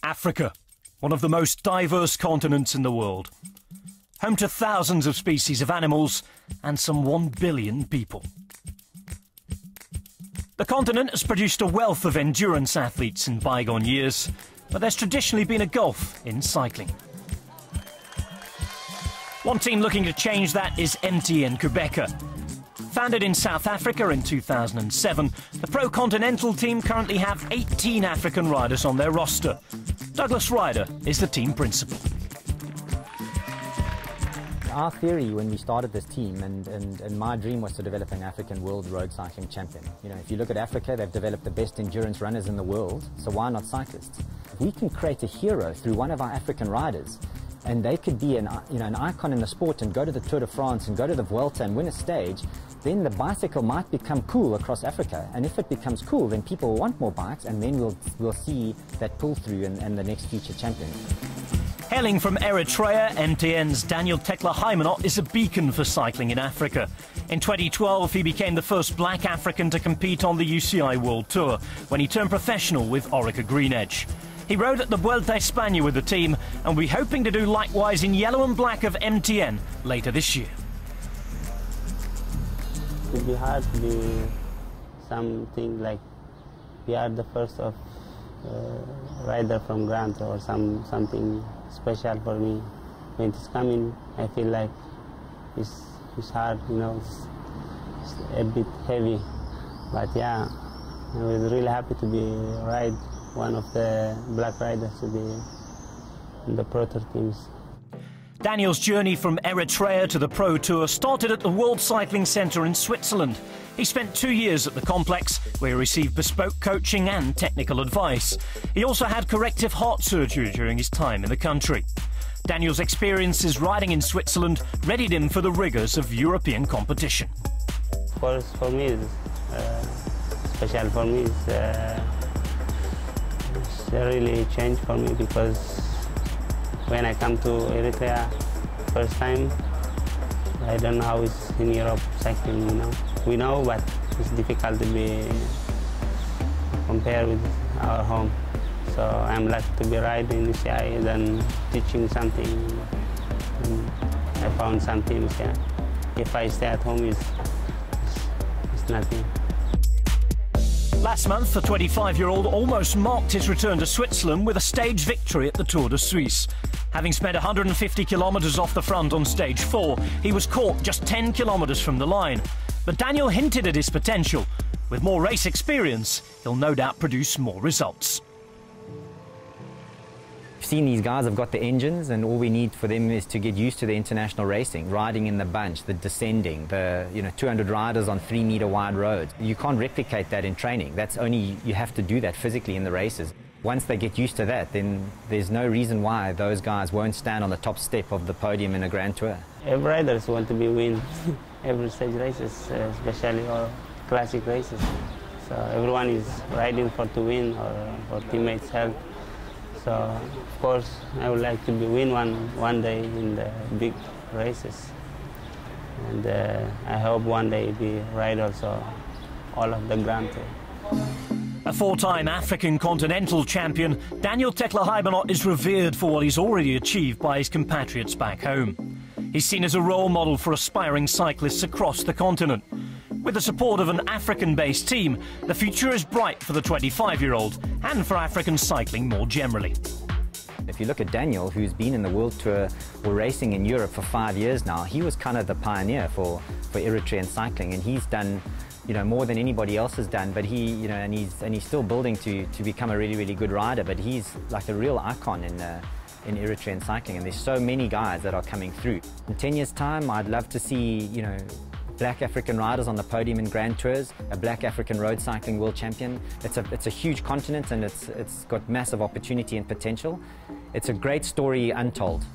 Africa, one of the most diverse continents in the world. Home to thousands of species of animals and some 1 billion people. The continent has produced a wealth of endurance athletes in bygone years, but there's traditionally been a gulf in cycling. One team looking to change that is MTN Quebecer. Founded in South Africa in 2007, the Pro Continental team currently have 18 African riders on their roster. Douglas Ryder is the team principal. Our theory when we started this team, and my dream was to develop an African world road cycling champion. You know, if you look at Africa, they've developed the best endurance runners in the world, so why not cyclists? If we can create a hero through one of our African riders, and they could be an icon in the sport and go to the Tour de France and go to the Vuelta and win a stage, then the bicycle might become cool across Africa. And if it becomes cool, then people will want more bikes, and then we'll see that pull through and the next future champion. Hailing from Eritrea, MTN's Daniel Teklehaimanot is a beacon for cycling in Africa. In 2012, he became the first black African to compete on the UCI World Tour when he turned professional with Orica Green Edge. He rode at the Vuelta a España with the team and will be hoping to do likewise in yellow and black of MTN later this year. It would be hard to be something like we are the first of rider from Grant or something special for me. When it's coming, I feel like it's hard, you know, it's a bit heavy. But yeah, I was really happy to be one of the black riders to be in the Pro Tour teams. Daniel's journey from Eritrea to the Pro Tour started at the World Cycling Centre in Switzerland. He spent 2 years at the complex, where he received bespoke coaching and technical advice. He also had corrective heart surgery during his time in the country. Daniel's experiences riding in Switzerland readied him for the rigours of European competition. Of course, for me, special for me, it's really changed for me, because when I come to Eritrea first time, I don't know how it's in Europe cycling, you know. We know, but it's difficult to be compared with our home. So I'm lucky to be riding in UCI and teaching something. And I found something. Yeah. If I stay at home, it's nothing. Last month, the 25-year-old almost marked his return to Switzerland with a stage victory at the Tour de Suisse. Having spent 150 kilometres off the front on stage 4, he was caught just 10 kilometres from the line. But Daniel hinted at his potential. With more race experience, he'll no doubt produce more results. You've seen these guys have got the engines, and all we need for them is to get used to the international racing, riding in the bunch, the descending, the 200 riders on 3-metre wide roads. You can't replicate that in training. That's only, you have to do that physically in the races. Once they get used to that, then there's no reason why those guys won't stand on the top step of the podium in a Grand Tour. Every riders want to be win every stage races, especially or classic races. So everyone is riding to win or for teammates' help. So of course I would like to win one day in the big races, and I hope one day we ride also all of the Grand Tour. A 4-time African continental champion, Daniel Teklehaimanot is revered for what he's already achieved by his compatriots back home. He's seen as a role model for aspiring cyclists across the continent. With the support of an African-based team, the future is bright for the 25-year-old and for African cycling more generally. If you look at Daniel, who's been in the World Tour or racing in Europe for 5 years now, he was kind of the pioneer for Eritrean cycling, and he's done more than anybody else has done. But and he's still building to become a really, really good rider. But he's like a real icon in Eritrean cycling, and there's so many guys that are coming through. In 10 years' time, I'd love to see black African riders on the podium in Grand Tours, a black African road cycling world champion. It's a huge continent, and it's got massive opportunity and potential. It's a great story untold.